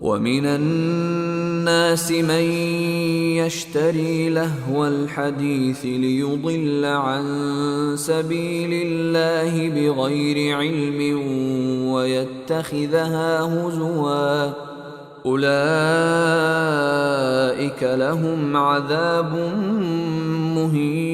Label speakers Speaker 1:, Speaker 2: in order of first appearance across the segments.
Speaker 1: وَمِنَ النَّاسِ مَن يَشْتَرِي لَهْوَ الْحَدِيثِ لِيُضِلَّ عَن سَبِيلِ اللَّهِ بِغَيْرِ عِلْمٍ وَيَتَّخِذَهَا هُزُوًا أُولَئِكَ لَهُمْ عَذَابٌ مُهِينٌ.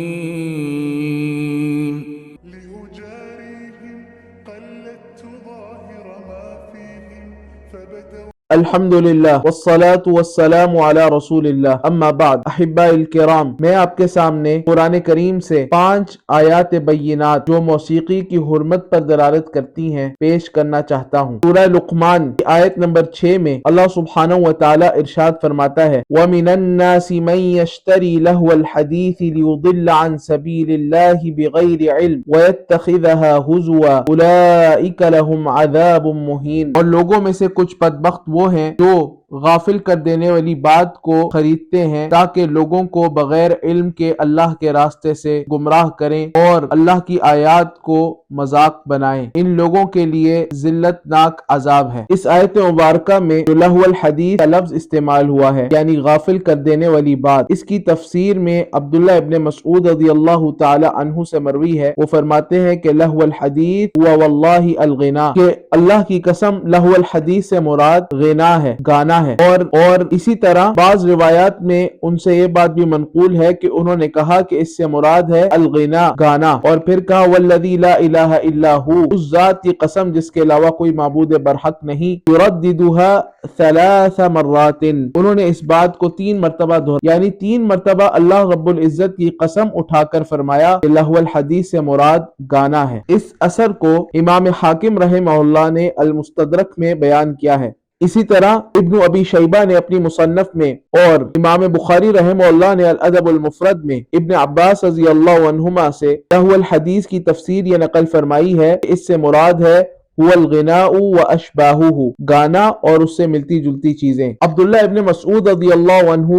Speaker 2: الحمدللہ والصلاة والسلام علی رسول اللہ اما بعد. احباء الکرام، میں آپ کے سامنے قرآن کریم سے 5 آیات بینات جو موسیقی کی حرمت پر دلالت کرتی ہیں پیش کرنا چاہتا ہوں. سورہ لقمان کی آیت نمبر 6 میں اللہ سبحانہ وتعالی ارشاد فرماتا ہے وَمِنَ النَّاسِ مَن يَشْتَرِي لَهْوَ الْحَدِيثِ لِيُضِلَّ عَن سَبِيلِ اللَّهِ بِغَيْرِ عِلْمٍ وَيَتَّخِذَهَا هُزُوًا أُولَئِكَ لَهُمْ عَذَابٌ مُهِينٌ. اور لوگوں میں سے کچھ بدبخت وہ ہیں جو غافل کر دینے والی بات کو خریدتے ہیں تاکہ لوگوں کو بغیر علم کے اللہ کے راستے سے گمراہ کریں اور اللہ کی آیات کو مذاق بنائیں. ان لوگوں کے لیے ذلت ناک عذاب ہے. اس آیت مبارکہ میں جو لہو الحدیث کا لفظ استعمال ہوا ہے یعنی غافل کر دینے والی بات، اس کی تفسیر میں عبداللہ ابن مسعود رضی اللہ تعالی عنہ سے مروی ہے. وہ فرماتے ہیں کہ لہو الحدیث ہوا واللہ الغنا، کہ اللہ کی قسم لہو الحدیث سے مراد غنا ہے، گانا ہے. اور اسی طرح بعض روایات میں ان سے یہ بات بھی منقول ہے کہ انہوں نے کہا کہ اس سے مراد ہے الغنا، گانا. اور پھر کہا والذی لا الہ الا ہو، اس ذات کی قسم جس کے علاوہ کوئی معبود برحق نہیں. یرددها 3 مرات، انہوں نے اس بات کو 3 مرتبہ یعنی 3 مرتبہ اللہ رب العزت کی قسم اٹھا کر فرمایا کہ لہو الحدیث سے مراد گانا ہے. اس اثر کو امام حاکم رحمہ اللہ نے المستدرک میں بیان کیا ہے. اسی طرح ابن ابی شیبہ نے اپنی مصنف میں اور امام بخاری رحمہ اللہ نے الادب المفرد میں ابن عباس رضی اللہ عنہما سے لہو الحدیث کی تفسیر یہ نقل فرمائی ہے کہ اس سے مراد ہے هو الغناء واشباہہ، گانا اور اس سے ملتی جلتی چیزیں. عبداللہ ابن مسعود رضی اللہ عنہ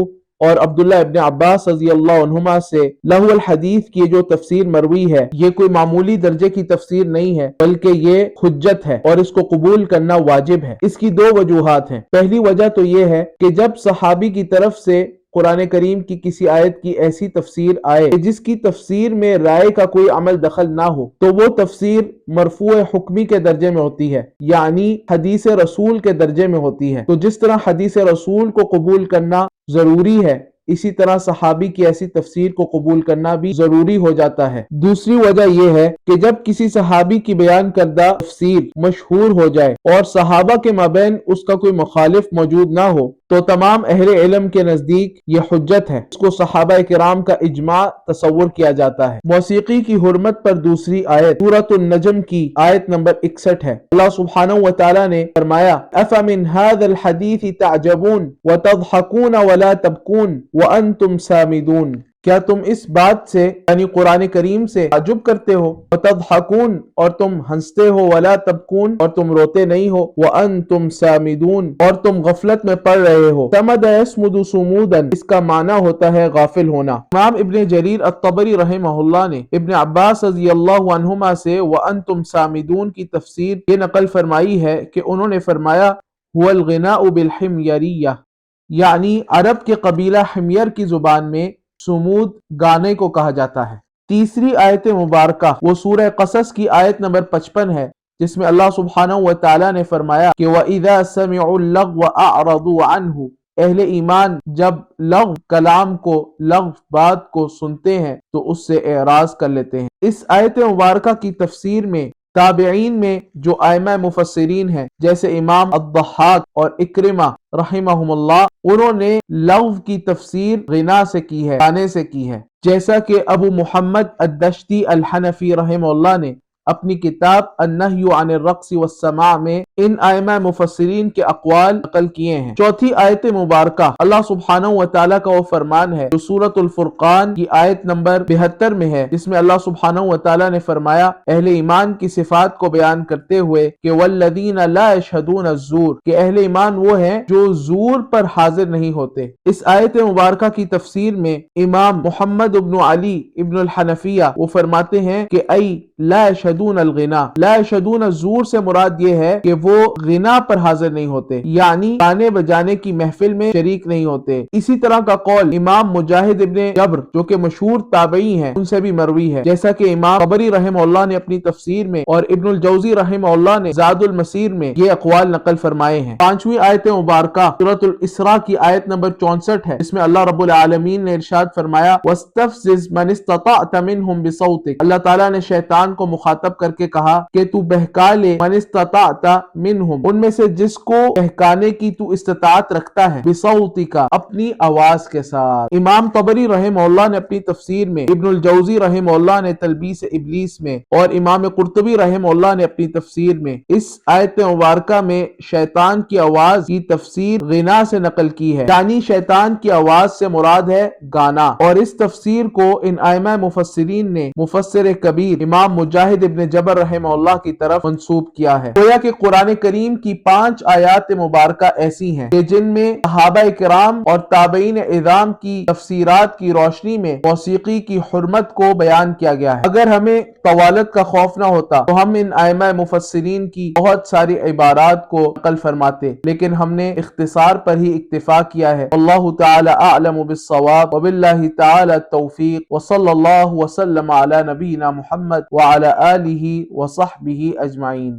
Speaker 2: اور عبداللہ ابن عباس رضی اللہ عنہما سے لہو الحدیث کی جو تفسیر مروی ہے یہ کوئی معمولی درجے کی تفسیر نہیں ہے بلکہ یہ حجت ہے اور اس کو قبول کرنا واجب ہے. اس کی 2 وجوہات ہیں. پہلی وجہ تو یہ ہے کہ جب صحابی کی طرف سے قرآن کریم کی کسی آیت کی ایسی تفسیر آئے جس کی تفسیر میں رائے کا کوئی عمل دخل نہ ہو تو وہ تفسیر مرفوع حکمی کے درجے میں ہوتی ہے، یعنی حدیث رسول کے درجے میں ہوتی ہے. تو جس طرح حدیث رسول کو قبول کرنا ضروری ہے اسی طرح صحابی کی ایسی تفسیر کو قبول کرنا بھی ضروری ہو جاتا ہے. دوسری وجہ یہ ہے کہ جب کسی صحابی کی بیان کردہ تفسیر مشہور ہو جائے اور صحابہ کے مابین اس کا کوئی مخالف موجود نہ ہو تو تمام اہل علم کے نزدیک یہ حجت ہے. اس کو صحابہ کرام کا اجماع تصور کیا جاتا ہے. موسیقی کی حرمت پر دوسری آیت سورۃ النجم کی آیت نمبر 61 ہے. اللہ سبحانہ وتعالی نے فرمایا أَفَمِنْ هَذَا الْحَدِيثِ تَعْجَبُونَ وَتَضْحَكُونَ وَلَا تَبْكُونَ وَأَنْتُمْ سَامِدُونَ، کیا تم اس بات سے یعنی قرآن کریم سے تعجب کرتے ہو؟ وَتَضْحَكُونَ، اور تم ہنستے ہو، وَلَا تَبْكُونَ، اور تم روتے نہیں ہو، وَأَنْتُمْ سَامِدُونَ، اور تم غفلت میں پڑ رہے ہو. سَمَدَ يَسْمُدُ سُمُودًا، اس کا معنی ہوتا ہے غافل ہونا. امام ابن جریر الطبری رحمہ اللہ نے ابن عباس رضی اللہ عنہما سے وَأَنْتُمْ سَامِدُونَ کی تفسیر یہ نقل فرمائی ہے کہ انہوں نے فرمایا هُوَ الْغِنَاءُ بِالْحِمْيَرِيَّةِ، یعنی عرب کے قبیلہ حمیر کی زبان میں سمود گانے کو کہا جاتا ہے. تیسری آیت مبارکہ وہ سورہ قصص کی آیت نمبر 55 ہے جس میں اللہ سبحانہ وتعالی نے فرمایا کہ وَإِذَا سَمِعُوا اللَّغْوَ أَعْرَضُوا عَنْهُ، اہل ایمان جب لغو کلام کو، لغو بات کو سنتے ہیں تو اس سے اعراض کر لیتے ہیں. اس آیت مبارکہ کی تفسیر میں تابعین میں جو ائمہ مفسرین ہیں جیسے امام الضحاک اور اکرمہ رحمہم اللہ، انہوں نے لغو کی تفسیر غنا سے کی ہے، گانے سے کی ہے. جیسا کہ ابو محمد الدشتی الحنفی رحمہ اللہ نے اپنی کتاب النہی عن الرقص والسماع میں ان ائمہ مفسرین کے اقوال نقل کیے ہیں. چوتھی آیت مبارکہ اللہ سبحانہ وتعالی کا وہ فرمان ہے جو سورۃ الفرقان کی آیت نمبر 72 میں ہے جس میں اللہ سبحانہ وتعالی نے فرمایا اہل ایمان کی صفات کو بیان کرتے ہوئے کہ والذین لا یشہدون الزور، کہ اہل ایمان وہ ہیں جو زور پر حاضر نہیں ہوتے. اس آیت مبارکہ کی تفسیر میں امام محمد ابن علی ابن الحنفیہ وہ فرماتے ہیں کہ ای لا یشہدون یشہدون الغنا، لا یشہدون الزور سے مراد یہ ہے کہ وہ غنا پر حاضر نہیں ہوتے، یعنی گانے بجانے کی محفل میں شریک نہیں ہوتے۔ اسی طرح کا قول امام مجاہد ابن جبر جو کہ مشہور تابعی ہیں ان سے بھی مروی ہے، جیسا کہ امام طبری رحمہ اللہ نے اپنی تفسیر میں اور ابن الجوزی رحمہ اللہ نے زاد المسیر میں یہ اقوال نقل فرمائے ہیں۔ پانچویں آیت مبارکہ سورۃ الاسراء کی آیت نمبر 64 ہے، جس میں اللہ رب العالمین نے ارشاد فرمایا وَاسْتَفْزِزْ مَنِ اسْتَطَعْتَ مِنْهُمْ بِصَوْتِكَ، اللہ تعالیٰ نے شیطان کو مخاطب کر کے کہا کہ تو بہکا لے مَنِ اسْتَطَعْتَ مِنْهُمْ، ان میں سے جس کو بہکانے کی تو استطاعت رکھتا ہے، بِصَوْتِكَ، اپنی آواز کے ساتھ۔ امام طبری رحمہ اللہ نے اپنی تفسیر میں، ابن الجوزی رحمہ اللہ نے تلبیس ابلیس میں اور امام قرطبی رحمہ اللہ نے اپنی تفسیر میں اس آیت مبارکہ میں شیطان کی آواز کی تفسیر غنا سے نقل کی ہے، یعنی شیطان کی آواز سے مراد ہے گانا، اور اس تفسیر کو ان ائمہ مفسرین نے مفسر کبیر امام مجاہد ابن جبر رحمہ اللہ کی طرف منسوب کیا ہے۔ گویا کہ قرآن کریم کی 5 آیات مبارکہ ایسی ہیں کہ جن میں صحابہ کرام اور تابعین اعظام کی تفسیرات کی روشنی میں موسیقی کی حرمت کو بیان کیا گیا ہے۔ اگر ہمیں طوالت کا خوف نہ ہوتا تو ہم ان ائمہ مفسرین کی بہت ساری عبارات کو نقل فرماتے، لیکن ہم نے اختصار پر ہی اکتفا کیا ہے۔ اللہ تعالی اعلم بالصواب، وباللہ تعالی التوفیق، وصلی اللہ وسلم علی نبینا محمد وعلی آلہ وصحبہ اجمعین۔